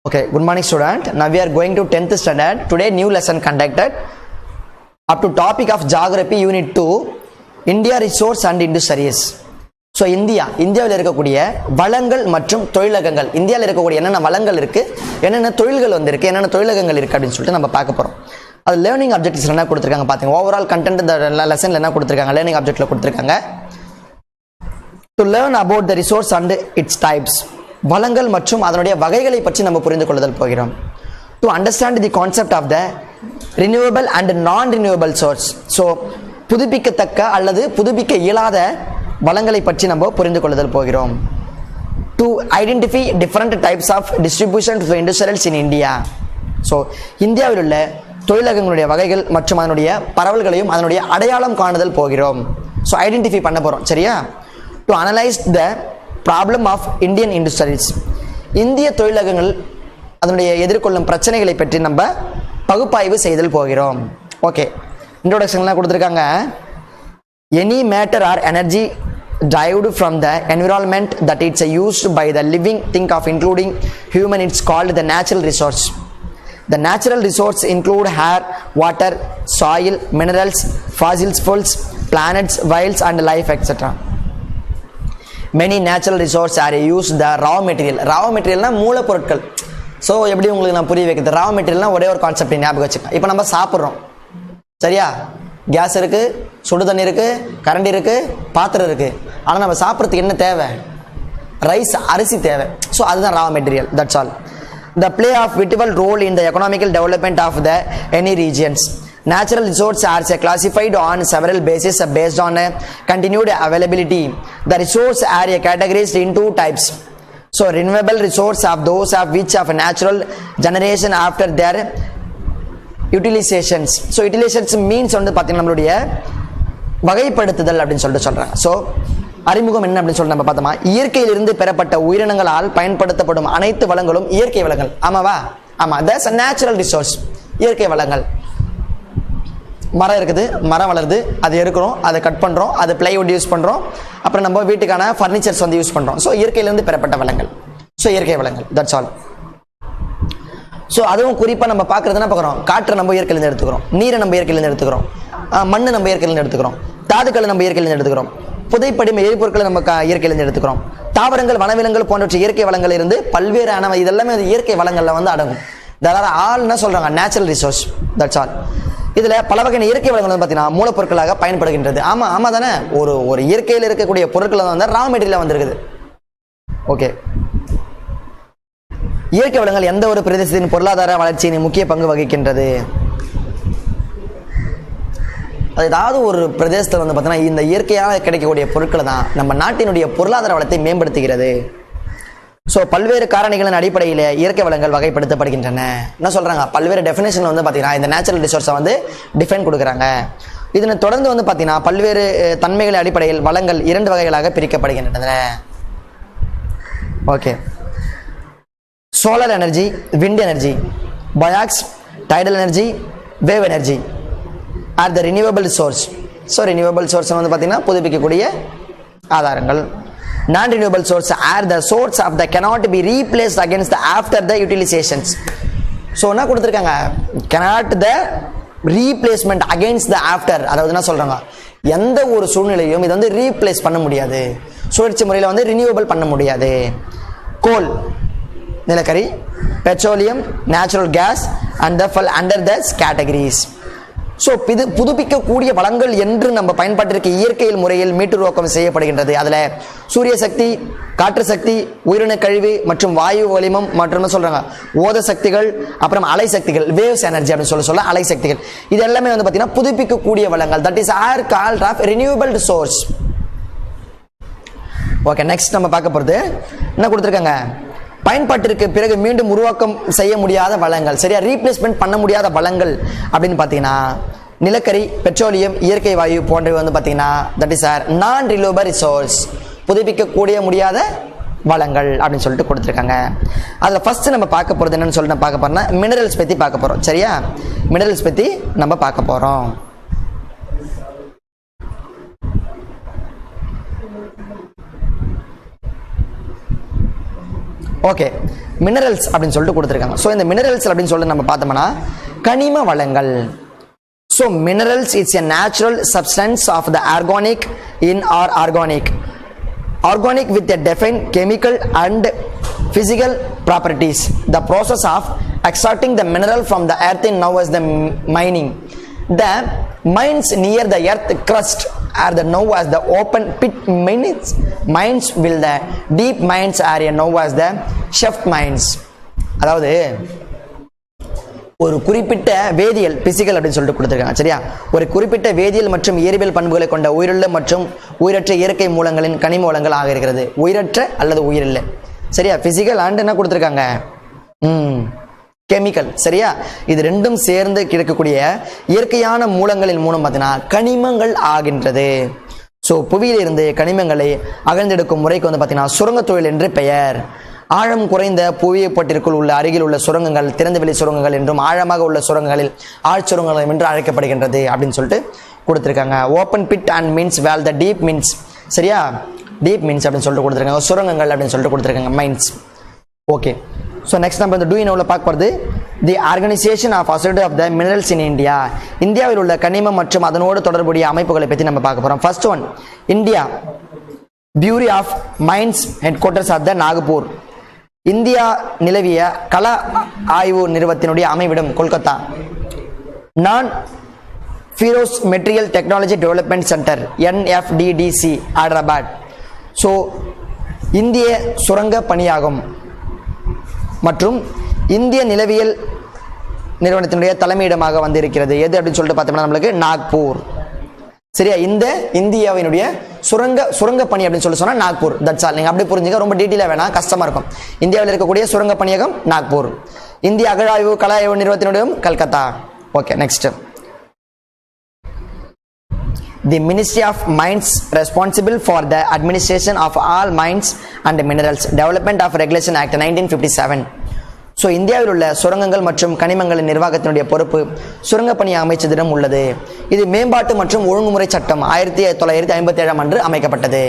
Okay, good morning student. Now we are going to 10th standard. Today new lesson conducted up to topic of geography unit 2 India resource and industries. So இந்தியாவில் இருக்கக்கூடிய வளங்கள் மற்றும் தொழிலகங்கள், இந்தியாவில் இருக்கக்கூடிய என்னென்ன வளங்கள் இருக்குது, என்னென்ன தொழில்கள் இருக்குது, என்னென்ன தொழிலகங்கள் இருக்குது அப்படின்னு சொல்லிட்டு நம்ம பார்க்க போகிறோம். அது லேர்னிங் ஆப்ஜெக்ட்ஸ் என்ன கொடுத்துருக்காங்க பார்த்தீங்க. ஓவரால் கண்டென்ட் இந்த லெசனில் என்ன கொடுத்துருக்காங்க, லேர்னிங் ஆப்ஜெக்டில் கொடுத்துருக்காங்க. To learn about the resource and its types, வளங்கள் மற்றும் அதனுடைய வகைகளை பற்றி நம்ம புரிந்து கொள்ளுதல் போகிறோம். To understand the concept of the renewable and non renewable source, so புதுப்பிக்கத்தக்க அல்லது புதுப்பிக்க இயலாத வளங்களை பற்றி நம்ம புரிந்து கொள்ளுதல் போகிறோம். To identify different types of distribution to industrials in India, so இந்தியாவில் உள்ள தொழிலகங்களுடைய வகைகள் மற்றும் அதனுடைய பரவல்களையும் அதனுடைய அடையாளம் காணுதல் போகிறோம். ஸோ ஐடென்டிஃபை பண்ண போகிறோம், சரியா. To analyse the problem of Indian industries, இந்திய தொழிலகங்கள் அதனுடைய எதிர்கொள்ளும் பிரச்சனைகளை பற்றி நம்ம பகுப்பாய்வு செய்தல் போகிறோம். ஓகே, இன்ட்ரோடக்ஷன்லாம் கொடுத்துருக்காங்க. Any matter or energy derived from the environment that it's used by the living thing of including human, it's called the natural resource. The natural resource include air, water, soil, minerals, fossil fuels, planets, wilds and life, etc. Many natural resources are used the raw material. raw material na மூலப்பொருட்கள். So எப்படி உங்களுக்கு நான் புரிய வைக்கிறது, raw materialனா ஒரே ஒரு concept ஞாபகம் வச்சுக்கோங்க. இப்போ நம்ம சாப்பிட்றோம், சரியா. கேஸ் இருக்குது, சுடு தண்ணி இருக்குது, கரண்டி இருக்குது, பாத்திரம் இருக்குது. ஆனால் நம்ம சாப்பிட்றதுக்கு என்ன தேவை, ரைஸ், அரிசி தேவை. ஸோ அதுதான் raw material, that's all. The play of vital role in the economical development of the any regions. Natural resources are classified on several bases based on continued availability. The resource are categorized into types. So renewable resources of those of which of natural generation after their utilizations. So utilizations means வந்து பார்த்தீங்கன்னா நம்மளுடைய வகைப்படுத்துதல் அப்படின்னு சொல்லிட்டு சொல்கிறாங்க. So அறிமுகம் என்ன அப்படின்னு சொல்லிட்டு நம்ம பார்த்தோமா, இயற்கையிலிருந்து பெறப்பட்ட உயிரினங்களால் பயன்படுத்தப்படும் அனைத்து வளங்களும் இயற்கை வளங்கள். ஆமாவா? ஆமாம், தட்ஸ் நேச்சுரல் ரிசோர்ஸ், இயற்கை வளங்கள். மரம் இருக்குது, மரம் வளருது, அது எடுக்கிறோம், அதை கட் பண்ணுறோம், அது பிளைவுட் யூஸ் பண்ணுறோம், அப்புறம் நம்ம வீட்டுக்கான ஃபர்னிச்சர்ஸ் வந்து யூஸ் பண்ணுறோம். ஸோ இயற்கையிலேருந்து பெறப்பட்ட வளங்கள், ஸோ இயற்கை வளங்கள், தட்ஸ் ஆல். ஸோ அதுவும் குறிப்பாக நம்ம பார்க்குறதுனா பார்க்குறோம், காற்றை நம்ம இயற்கையிலேருந்து எடுத்துக்கிறோம், நீரை நம்ம இயற்கையிலேருந்து எடுத்துக்கிறோம், மண் நம்ம இயற்கையிலேருந்து எடுத்துக்கிறோம், தாதுக்களை நம்ம இயற்கையிலேருந்து எடுத்துக்கிறோம், புதைப்படிம எரிபொருட்களை நம்ம இயற்கையிலேருந்து எடுத்துக்கிறோம், தாவரங்கள், வனவிலங்குகள் போன்றவற்றை இயற்கை வளங்கள் இருந்து பல்வேறான இதெல்லாமே அது இயற்கை வளங்களில் வந்து அடங்கும். தட் ஆல் என்ன சொல்கிறாங்க, நேச்சுரல் ரிசோர்ஸ், தட்ஸ் ஆல். இதில் பல வகையான இயற்கை வளங்கள் வந்து பார்த்தீங்கன்னா மூலப்பொருட்களாக பயன்படுகின்றது. ஆமாம் ஆமாம் தானே, ஒரு இயற்கையில் இருக்கக்கூடிய பொருட்கள் வந்து ரா மெட்டீரியல் வந்துருக்குது. ஓகே, இயற்கை வளங்கள் எந்த ஒரு பிரதேசத்தின் பொருளாதார வளர்ச்சியின் முக்கிய பங்கு வகிக்கின்றது. அது ஏதாவது ஒரு பிரதேசத்தில் வந்து பார்த்தீங்கன்னா இந்த இயற்கையாக கிடைக்கக்கூடிய பொருட்கள் தான் நம்ம நாட்டினுடைய பொருளாதார வளத்தை மேம்படுத்துகிறது. ஸோ பல்வேறு காரணிகளின் அடிப்படையில் இயற்கை வளங்கள் வகைப்படுத்தப்படுகின்றன. என்ன சொல்கிறாங்க, பல்வேறு டெஃபினேஷன் வந்து பார்த்தீங்கன்னா இந்த நேச்சுரல் ரிசோர்ஸை வந்து டிஃபைன் கொடுக்குறாங்க. இதனை தொடர்ந்து வந்து பார்த்தீங்கன்னா பல்வேறு தன்மைகளின் அடிப்படையில் வளங்கள் 2 வகைகளாக பிரிக்கப்படுகின்றன. Okay, solar energy, wind energy, biogas, tidal energy, wave energy are the renewable source. So renewable source வந்து பார்த்தீங்கன்னா புதுப்பிக்கக்கூடிய ஆதாரங்கள். நான் renewable source are the source of the cannot be replaced against the after the utilizations. So என்ன கொடுத்துருக்காங்க, cannot the replacement against the after. அதாவது என்ன சொல்கிறாங்க, எந்த ஒரு சூழ்நிலையும் இதை வந்து ரீப்ளேஸ் பண்ண முடியாது, சுழற்சி முறையில் வந்து ரினியூவபிள் பண்ண முடியாது. கோல், நிலக்கரி, petroleum, natural gas and the ஃபல் அண்டர் த கேட்டகரிஸ். ஸோ இது புதுப்பிக்கக்கூடிய வளங்கள் என்று நம்ம பயன்பாட்டிற்கு இயற்கையில் முறையில் மீட்டுருவாக்கம் செய்யப்படுகின்றது. அதில் சூரிய சக்தி, காற்று சக்தி, உயிரின கழிவு மற்றும் வாயு வளிமம் மற்றும் என்ன சொல்கிறாங்க ஓத சக்திகள், அப்புறம் அலை சக்திகள், வேவ்ஸ் எனர்ஜி அப்படின்னு சொல்ல அலை சக்திகள், இது எல்லாமே வந்து பார்த்தீங்கன்னா புதுப்பிக்கக்கூடிய வளங்கள். That is are called of renewable source. Okay, next நம்ம பார்க்க போகிறது என்ன கொடுத்துருக்காங்க, பயன்பாட்டிற்கு பிறகு மீண்டும் உருவாக்கம் செய்ய முடியாத வளங்கள், சரியா, ரீப்ளேஸ்மெண்ட் பண்ண முடியாத வளங்கள் அப்படின்னு பார்த்தீங்கன்னா நிலக்கரி, பெட்ரோலியம், இயற்கை வாயு போன்றவை வந்து பார்த்தீங்கன்னா that is are non renewable resource, புதுப்பிக்கக்கூடிய முடியாத வளங்கள் அப்படின்னு சொல்லிட்டு கொடுத்துருக்காங்க. அதில் ஃபர்ஸ்ட் நம்ம பார்க்க போகிறது என்னன்னு சொல்லிட்டு பார்க்க போறோம்னா மினரல்ஸ் பற்றி பார்க்க போகிறோம், சரியா. மினரல்ஸ் பற்றி நம்ம பார்க்க போகிறோம். ஓகே, மினரல்ஸ் அப்படின்னு சொல்லிட்டு கொடுத்துருக்காங்க. ஸோ இந்த மினரல்ஸ் அப்படின்னு சொல்லிட்டு நம்ம பார்த்தோம்னா கனிம வளங்கள். So minerals is a natural substance of the organic in or organic with a defined chemical and physical properties. The process of extracting the mineral from the earth is known as the mining. The mines near the earth crust are known as the open pit mines. Mines will the deep mines are known as the shaft mines. அதாவது ஒரு குறிப்பிட்ட வேதியியல் physical அப்படின்னு சொல்லிட்டு கொடுத்துருக்காங்க. சரியா, ஒரு குறிப்பிட்ட வேதியியல் மற்றும் இயற்பியல் பண்புகளை கொண்ட உயிருள்ள மற்றும் உயிரற்ற இயற்கை மூலங்களின் கனிம வளங்கள் ஆக இருக்கிறது. உயிரற்ற அல்லது உயிரில்லை. சரியா, பிசிக்கல் அண்ட் என்ன கொடுத்துருக்காங்க, கெமிக்கல். சரியா, இது ரெண்டும் சேர்ந்து கிடைக்கக்கூடிய இயற்கையான மூலங்களின் மூலம் பார்த்தீங்கன்னா கனிமங்கள் ஆகின்றது. ஸோ புவியிலிருந்து கனிமங்களை அகழ்ந்தெடுக்கும் முறைக்கு வந்து பார்த்தீங்கன்னா சுரங்க தொழில் என்று பெயர். ஆழம் குறைந்த புவியப்பட்டிற்குள் உள்ள அருகில் உள்ள சுரங்கங்கள் திறந்தவெளி சுரங்கங்கள் என்றும் ஆழமாக உள்ள சுரங்கங்களில் ஆழ்சுரங்கங்கள் என்று அழைக்கப்படுகின்றது அப்படின்னு சொல்லிட்டு கொடுத்துருக்காங்க. Open pit and mines well the deep mines. சரியா, டீப் மீன்ஸ் அப்படின்னு சொல்லிட்டு கொடுத்துருக்காங்க. சுரங்கங்கள் அப்படின்னு சொல்லிட்டு கொடுத்துருக்காங்க, மைன்ஸ். ஓகே, ஸோ நெக்ஸ்ட் நம்ம இந்த டூ இன் பார்க்க போகிறது the organisation of associate of the minerals in India. இந்தியாவில் உள்ள கனிமம் மற்றும் அதனோடு தொடர்புடைய அமைப்புகளை பற்றி நம்ம பார்க்க போகிறோம். First one, India Bureau of Mines headquarters of the Nagpur. India நிலவிய கள ஆய்வு நிறுவனத்தினுடைய அமைவிடம் Kolkata. Non ferrous material technology development centre NFDDC Hyderabad. So இந்திய சுரங்க பணியாகும் மற்றும் இந்திய நிலவியல் நிறுவனத்தினுடைய தலைமையிடமாக வந்திருக்கிறது. எது அப்படின்னு சொல்லிட்டு பார்த்தோம்னா நம்மளுக்கு நாக்பூர். சரியா, இந்த இந்தியாவினுடைய சுரங்க பணி அப்படின்னு சொல்லி சொன்னா நாக்பூர். That's all. நீங்க அப்படி புரிஞ்சுங்க, ரொம்ப டீட்டெயிலாக வேணாம், கஷ்டமா இருக்கும். இந்தியாவில் இருக்கக்கூடிய சுரங்க பணியகம் நாக்பூர். இந்திய அகழாய்வு கல ஆய்வு நிறுவனத்தினுடைய Calcutta. Okay, next. The Ministry of Mines responsible for the administration of all mines and minerals. Development of Regulation Act 1957. So இந்தியாவில் உள்ள சுரங்கங்கள் மற்றும் கனிமங்களின் நிர்வாகத்தினுடைய பொறுப்பு சுரங்கப்பணி அமைச்சரிடம் உள்ளது. இது மேம்பாட்டு மற்றும் ஒழுங்குமுறை சட்டம் 1957 அன்று அமைக்கப்பட்டது.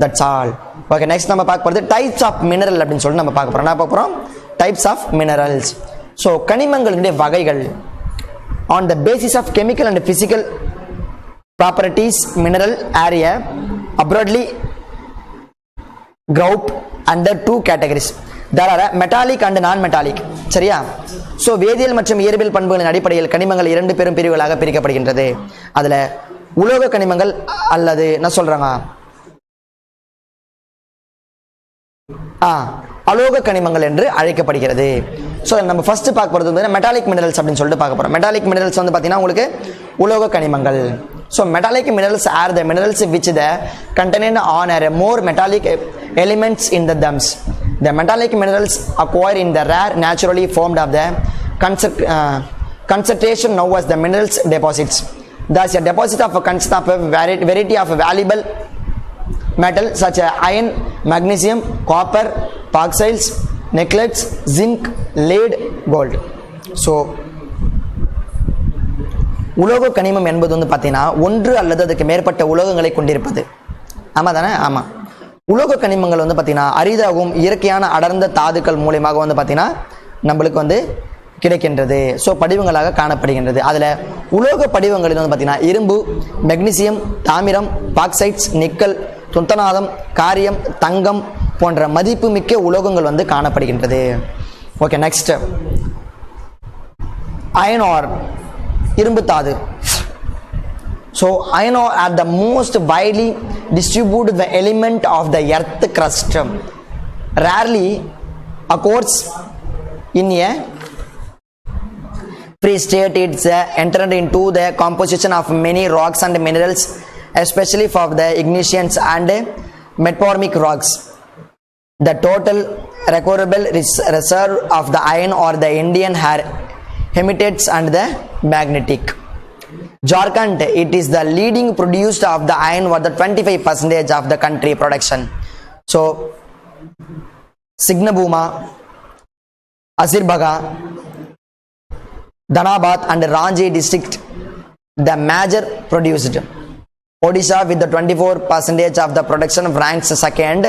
That's all. ஓகே, நெக்ஸ்ட் நம்ம பார்க்க போகிறது டைப்ஸ் ஆஃப் மினரல் அப்படின்னு சொல்லிட்டு நம்ம பார்க்க போகிறோம். என்ன பார்க்க போகிறோம்? Types of minerals. ஸோ கனிமங்களுடைய வகைகள். On the basis of chemical and physical properties mineral area abroadly grouped under two categories. There are metallic and non-metallic. சரியா, ஸோ வேதியியல் மற்றும் இயற்பியல் பண்புகளின் அடிப்படையில் கனிமங்கள் 2 பெரும் பிரிவுகளாக பிரிக்கப்படுகின்றது. அதில் உலோக கனிமங்கள் அல்லது என்ன சொல்றாங்க, அலோக கனிமங்கள் என்று அழைக்கப்படுகிறது. ஸோ நம்ம ஃபர்ஸ்ட் பார்க்க போகிறது வந்து மெட்டாலிக் மினரல்ஸ் அப்படின்னு சொல்லிட்டு பார்க்க போகிறோம். மெட்டாலிக் மினரல்ஸ் வந்து பார்த்தீங்கன்னா உங்களுக்கு உலோக கனிமங்கள். So metallic minerals are the minerals which the contain on are more metallic elements in the thems. The metallic minerals acquired in the rare naturally formed of the concentration known as the minerals deposits. Thus a deposit of a consist of a variety of valuable metal such as iron, magnesium, copper, bauxites, nickels, zinc, lead, gold. So உலோக கனிமம் என்பது வந்து பார்த்தீங்கன்னா ஒன்று அல்லது அதுக்கு மேற்பட்ட உலோகங்களை கொண்டிருப்பது. ஆமாம் தானே? ஆமாம். உலோக கனிமங்கள் வந்து பார்த்தீங்கன்னா அரிதாகவும் இயற்கையான அடர்ந்த தாதுக்கள் மூலமாக வந்து பார்த்தீங்கன்னா நம்மளுக்கு வந்து கிடைக்கின்றது. ஸோ படிவங்களாக காணப்படுகின்றது. அதில் உலோக படிவங்களில் வந்து பார்த்தீங்கன்னா இரும்பு, மெக்னீசியம், தாமிரம், பாக்சைட்ஸ், நிக்கல், துத்தநாதம், காரியம், தங்கம் போன்ற மதிப்புமிக்க உலோகங்கள் வந்து காணப்படுகின்றது. ஓகே, நெக்ஸ்ட் அயன் ஆர் இரும்பு தாது. So iron ore are the most widely distributed the element of the earth crust. Rarely occurs in a free state. It's entered into the composition of many rocks and minerals, especially for the igneous and metamorphic rocks. The total recoverable reserve of the iron or the Indian hematites and the magnetic. Jharkhand, it is the leading producer of the iron for the 25% of the country production. So Signabhuma, Asirbaga, Dhanabad and Ranchi district the major produced. Odisha with the 24% of the production ranks second.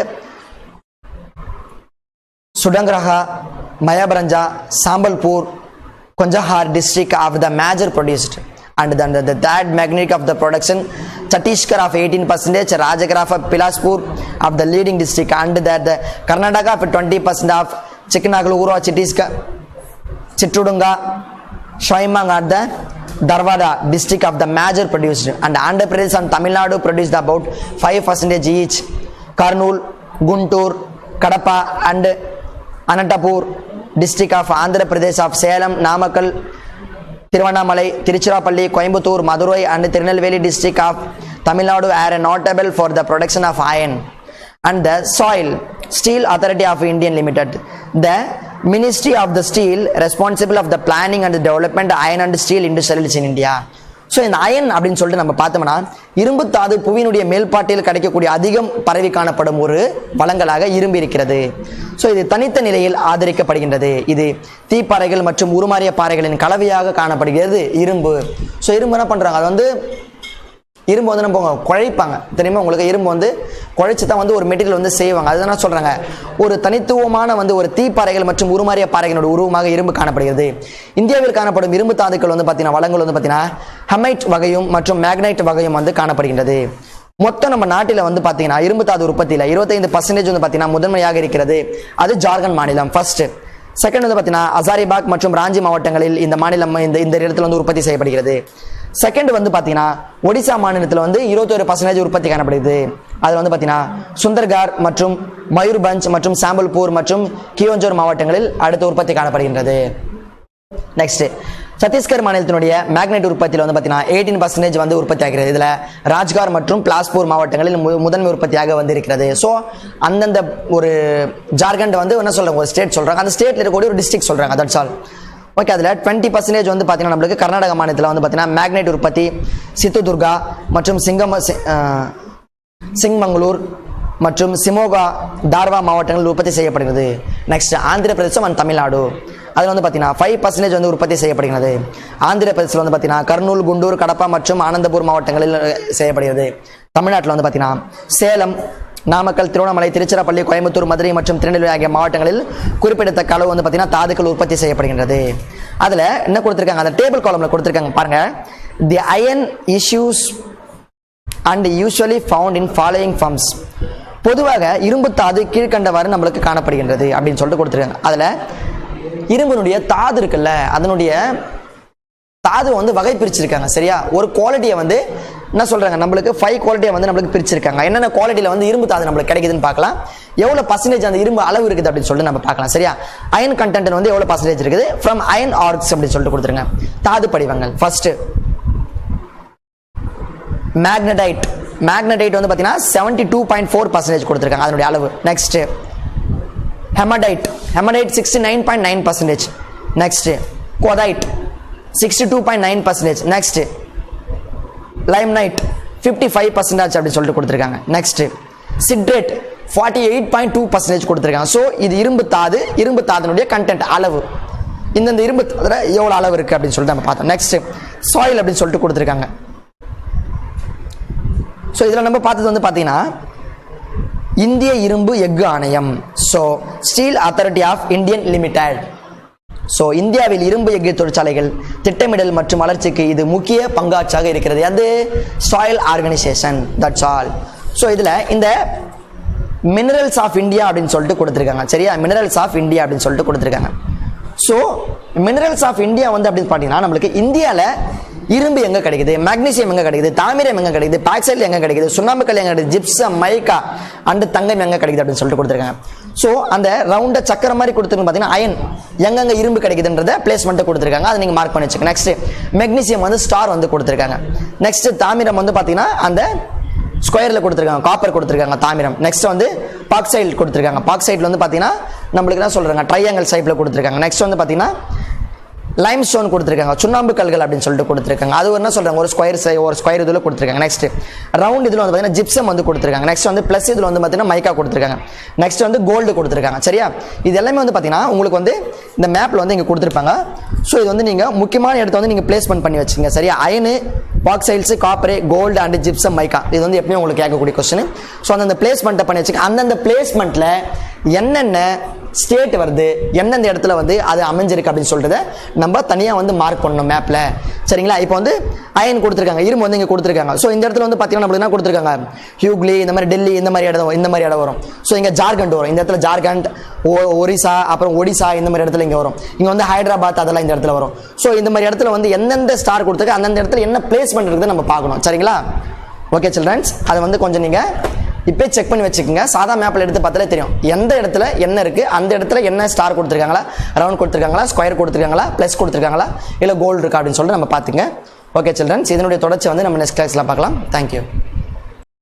Sudangraha, Mayabaranja, Sambalpur, Konjahar district of the major produced. And then the third magnetic of the production, Chhattisgarh of 18%, Rajagara of Bilaspur of the leading district, and that the Karnataka of 20% of Chikmagaluru, Chittudunga, Shoimang at the Dharwada district of the major produced, and Andhra Pradesh and Tamil Nadu produced about 5% each. Kurnool, Guntur, Kadapa and Anantapur district of Andhra Pradesh of Salem, Namakkal, Tiruvannamalai, Tiruchirappalli, Coimbatore, Madurai and Tirunelveli district of Tamil Nadu are notable for the production of iron. And the soil, Steel Authority of India Limited, the Ministry of the Steel responsible of the planning and the development of iron and steel industries in India. So இந்த iron அப்படின்னு சொல்லிட்டு நம்ம பார்த்தோம்னா இரும்பு தாது புவியினுடைய மேல்பாட்டில் கிடைக்கக்கூடிய அதிகம் பரவி காணப்படும் ஒரு வளங்களாக இரும்பு இருக்கிறது. ஸோ இது தனித்த நிலையில் ஆதரிக்கப்படுகின்றது. இது தீப்பாறைகள் மற்றும் உருமாறிய பாறைகளின் கலவையாக காணப்படுகிறது இரும்பு. ஸோ இரும்பு என்ன பண்ணுறாங்க, அது வந்து இரும்பு வந்து நம்ம குழைப்பாங்க தெரியுமா உங்களுக்கு. இரும்பு வந்து குழைச்சி தான் வந்து ஒரு மெட்டீரியல் வந்து செய்வாங்க. அதுதான் சொல்கிறாங்க ஒரு தனித்துவமான வந்து ஒரு தீப்பாறைகள் மற்றும் உருமாறிய பாறைகளோட உருவமாக இரும்பு காணப்படுகிறது. இந்தியாவில் காணப்படும் இரும்பு தாதுக்கள் வந்து பார்த்தீங்கன்னா வளங்கள் வந்து பார்த்தீங்கன்னா ஹமைட் வகையும் மற்றும் மேக்னைட் வகையும் வந்து காணப்படுகின்றது. மொத்தம் நம்ம நாட்டில் வந்து பார்த்தீங்கன்னா இரும்பு தாது உற்பத்தியில் 25% வந்து பார்த்தீங்கன்னா முதன்மையாக இருக்கிறது. அது ஜார்க்கண்ட் மாநிலம் ஃபர்ஸ்ட். செகண்ட் வந்து பார்த்தீங்கன்னா ஹசாரிபாக் மற்றும் ராஞ்சி மாவட்டங்களில் இந்த மாநிலம் இந்த இடத்துல வந்து உற்பத்தி செய்யப்படுகிறது. செகண்ட் வந்து பார்த்தீங்கன்னா ஒடிசா மாநிலத்தில் வந்து 21% உற்பத்தி காணப்படுகிறது. அதில் வந்து பார்த்தீங்கன்னா சுந்தர்கார் மற்றும் மயூர்பஞ்ச் மற்றும் சாம்பல்பூர் மற்றும் கியோஞ்சோர் மாவட்டங்களில் அடுத்த உற்பத்தி காணப்படுகின்றது. நெக்ஸ்ட் சத்தீஸ்கர் மாநிலத்தினுடைய மேக்னைட் உற்பத்தியில் வந்து பார்த்தீங்கன்னா 18% வந்து உற்பத்தி ஆகிறது. இதில் ராஜ்கார் மற்றும் பிலாஸ்பூர் மாவட்டங்களில் முதன்மை உற்பத்தியாக வந்து இருக்கிறது. ஸோ அந்தந்த ஒரு ஜார்க்கண்ட் வந்து என்ன சொல்கிறாங்க, ஒரு ஸ்டேட் சொல்கிறாங்க, அந்த ஸ்டேட்டில் இருக்கக்கூடிய ஒரு டிஸ்ட்ரிக்ட் சொல்கிறாங்க. That's all. ஓகே, அதில் 20% வந்து பார்த்தீங்கன்னா நம்மளுக்கு கர்நாடக மாநிலத்தில் வந்து பார்த்தீங்கன்னா மேக்னைட் உற்பத்தி சித்துதுர்கா மற்றும் சிங்மங்களூர் மற்றும் சிமோகா தார்வா மாவட்டங்களில் உற்பத்தி செய்யப்படுகிறது. Next Andhra Pradesh and Tamil Nadu, அதில் வந்து பார்த்தீங்கன்னா 5% வந்து உற்பத்தி செய்யப்படுகிறது. ஆந்திர பிரதேசத்தில் வந்து பார்த்தீங்கன்னா கர்னூல், குண்டூர், கடப்பா மற்றும் ஆனந்தபூர் மாவட்டங்களில் செய்யப்படுகிறது. தமிழ்நாட்டில் வந்து பார்த்தீங்கன்னா சேலம், நாமக்கல், திருவண்ணாமலை, திருச்சிராப்பள்ளி, கோயம்புத்தூர், மதுரை மற்றும் திருநெல்வேலி ஆகிய மாவட்டங்களில் குறிப்பிடத்தக்க அளவு வந்து பார்த்தீங்கன்னா தாதுக்கள் உற்பத்தி செய்யப்படுகின்றது. அதில் என்ன கொடுத்துருக்காங்க, அந்த டேபிள் காலம்ல கொடுத்துருக்காங்க பாருங்க. The iron issues and usually found in following forms. பொதுவாக இரும்பு தாது கீழ்கண்டவாறு நம்மளுக்கு காணப்படுகின்றது அப்படின்னு சொல்லிட்டு கொடுத்துருக்காங்க. அதில் இரும்பினுடைய தாது இருக்குல்ல, அதனுடைய தாது வந்து வகை பிரிச்சிருக்காங்க. சரியா, ஒரு குவாலிட்டியை வந்து என்ன சொல்றாங்க, நம்மளுக்கு 5 குவாலிட்டியை வந்து நம்மளுக்கு பிரிச்சிருக்காங்க. என்னென்ன குவாலிட்டியில வந்து இரும்பு தாது நம்மளுக்கு கிடைக்குதுன்னு பார்க்கலாம். எவ்வளவு பர்சன்டேஜ் அந்த இரும்பு அளவு இருக்குது அப்படின்னு சொல்லிட்டு நம்ம பார்க்கலாம். சரியா, அயன் கண்டென்ட் வந்து எவ்வளவு பர்சன்டேஜ் இருக்குது ஃப்ரம் அயன் ஆர்க்ஸ் அப்படின்னு சொல்லிட்டு கொடுத்துருங்க. தாது படிவங்கள் ஃபர்ஸ்ட் மேக்னடைட். மேக்னடைட் வந்து பார்த்தீங்கன்னா 72.4% கொடுத்துருக்காங்க அதனுடைய அளவு. Next hematite. Hematite 69.9%. Next goethite 62.9%. Next limonite 55% அப்படி சொல்லிட்டு கொடுத்துருக்காங்க. நெக்ஸ்ட் சிட்ரேட் 48.2% கொடுத்துருக்காங்க. ஸோ இது இரும்பு தாது, இரும்பு தாதுனுடைய கண்டென்ட் அளவு. இந்த இரும்பு தாதுல எவ்வளோ அளவு இருக்குது அப்படின்னு சொல்லிட்டு நம்ம பார்த்தோம். நெக்ஸ்ட் சாயில் அப்படின்னு சொல்லிட்டு கொடுத்துருக்காங்க. ஸோ இதில் நம்ம பார்த்தது வந்து பார்த்தீங்கன்னா இந்திய இரும்பு எஃகு ஆணையம். So steel authority of Indian limited. So இந்தியாவில் இரும்பு எஃகு தொழிற்சாலைகள் திட்டமிடல் மற்றும் வளர்ச்சிக்கு இது முக்கிய பங்காற்றாக இருக்கிறது. அது soil organisation. That's all. So இதில் இந்த மினரல்ஸ் ஆஃப் இந்தியா அப்படின்னு சொல்லிட்டு கொடுத்துருக்காங்க. சரியா, மினரல்ஸ் ஆஃப் இந்தியா அப்படின்னு சொல்லிட்டு கொடுத்துருக்காங்க. ஸோ மினரல்ஸ் ஆஃப் இந்தியா வந்து அப்படின்னு பார்த்தீங்கன்னா நம்மளுக்கு இந்தியாவில் இரும்பு எங்கே கிடைக்குது, மேக்னீசியம் எங்கே கிடைக்குது, தாமிரம் எங்கே கிடைக்குது, பாக்சைட் எங்கே கிடைக்குது, சுண்ணாம்புக்கல் எங்கே கிடைக்குது, ஜிப்சம், மைக்கா அண்ட் தங்கம் எங்கே கிடைக்குது அப்படின்னு சொல்லிட்டு கொடுத்துருக்காங்க. ஸோ அந்த ரவுண்டை சக்கர மாதிரி கொடுத்துருக்கு பார்த்தீங்கன்னா அயன் எங்கெங்கே இரும்பு கிடைக்குதுன்றத பிளேஸ்மெண்ட்டை கொடுத்துருக்காங்க. அதை நீங்கள் மார்க் பண்ணி வச்சுக்கோங்க. நெக்ஸ்ட் மெக்னீசியம் வந்து ஸ்டார் வந்து கொடுத்துருக்காங்க. நெக்ஸ்ட் தாமிரம் வந்து பார்த்தீங்கன்னா அந்த ஸ்கொயரில் கொடுத்துருக்காங்க, காப்பர் கொடுத்துருக்காங்க தாமிரம். நெக்ஸ்ட் வந்து பாக்சைட் கொடுத்துருக்காங்க. பாக்சைட்ல வந்து பார்த்தீங்கன்னா நம்மளுக்கு என்ன சொல்கிறாங்க, ட்ரையாங்கல் ஷேப்பில் கொடுத்துருக்காங்க. நெக்ஸ்ட் வந்து பார்த்தீங்கன்னா லைம் ஸ்டோன் கொடுத்துருக்காங்க, சுண்ணாம்பு கல்கள் அப்படின்னு சொல்லிட்டு கொடுத்துருக்காங்க. அது என்ன சொல்றாங்க, ஒரு ஸ்கொயர் இதில் கொடுத்துருக்காங்க. நெக்ஸ்ட் ரவுண்ட் இதில் வந்து பார்த்தீங்கன்னா ஜிப்சம் வந்து கொடுத்துருக்காங்க. நெக்ஸ்ட் வந்து பிளஸ் இதில் வந்து பார்த்தீங்கன்னா மைக்கா கொடுத்துருக்காங்க. நெக்ஸ்ட் வந்து கோல்டு கொடுத்துருக்காங்க. சரியா, இது எல்லாமே வந்து பார்த்தீங்கன்னா உங்களுக்கு வந்து இந்த மேப்பில் வந்து இங்கே கொடுத்துருப்பாங்க. ஸோ இது வந்து நீங்கள் முக்கியமான இடத்த வந்து நீங்கள் பிளேஸ்மெண்ட் பண்ணி வச்சுங்க. சரியா, iron, bauxites, copper, gold and gypsum, mica, இது வந்து எப்பயும் உங்களுக்கு கேட்கக்கூடிய கொஸ்டின். ஸோ அந்தந்த பிளேஸ்மெண்ட்டை பண்ணி வச்சுக்க. அந்தந்த பிளேஸ்மெண்ட்டில் என்னென்ன ஸ்டேட் வருது, எந்தெந்த இடத்துல வந்து அது அமைஞ்சிருக்கு அப்படின்னு சொல்றத நம்ம தனியாக வந்து மார்க் பண்ணணும் மேப்ல. சரிங்களா? இப்போ வந்து அயன் கொடுத்துருக்காங்க, இரும்பு வந்து இங்கே கொடுத்துருக்காங்க. ஸோ இந்த இடத்துல வந்து பார்த்தீங்கன்னா நம்மளுக்கு என்ன கொடுத்துருக்காங்க, ஹியூக்லி, இந்த மாதிரி டெல்லி, இந்த மாதிரி இடம் வரும். ஸோ இங்கே ஜார்க்கண்ட் வரும், இந்த இடத்துல ஜார்க்கண்ட், ஒரிசா, அப்புறம் ஒடிசா, இந்த மாதிரி இடத்துல இங்கே வரும். இங்கே வந்து ஹைதராபாத், அதெல்லாம் இந்த இடத்துல வரும். ஸோ இந்த மாதிரி இடத்துல வந்து எந்தெந்த ஸ்டார் கொடுத்துருக்கு, அந்தந்த இடத்துல என்ன பிளேஸ்மெண்ட் இருக்குது நம்ம பார்க்கணும். சரிங்களா? ஓகே சில்ட்ரன்ஸ், அதை வந்து கொஞ்சம் நீங்கள் இப்போ செக் பண்ணி வச்சுக்கோங்க. சாதா மேப்பில் எடுத்து பார்த்தாலே தெரியும் எந்த இடத்துல என்ன இருக்குது, அந்த இடத்துல என்ன ஸ்டார் கொடுத்துருக்காங்களா, ரவுண்ட் கொடுத்துருக்காங்களா, ஸ்கொயர் கொடுத்துருக்காங்களா, ப்ளஸ் கொடுத்துருக்காங்களா, இல்லை கோல்டு இருக்கா அப்படின்னு சொல்லிட்டு நம்ம பார்த்துங்க. ஓகே சில்ட்ரன்ஸ், இதனுடைய தொடர்ச்சி வந்து நம்ம நெக்ஸ்ட் கிளாஸில் பார்க்கலாம். தேங்க்யூ.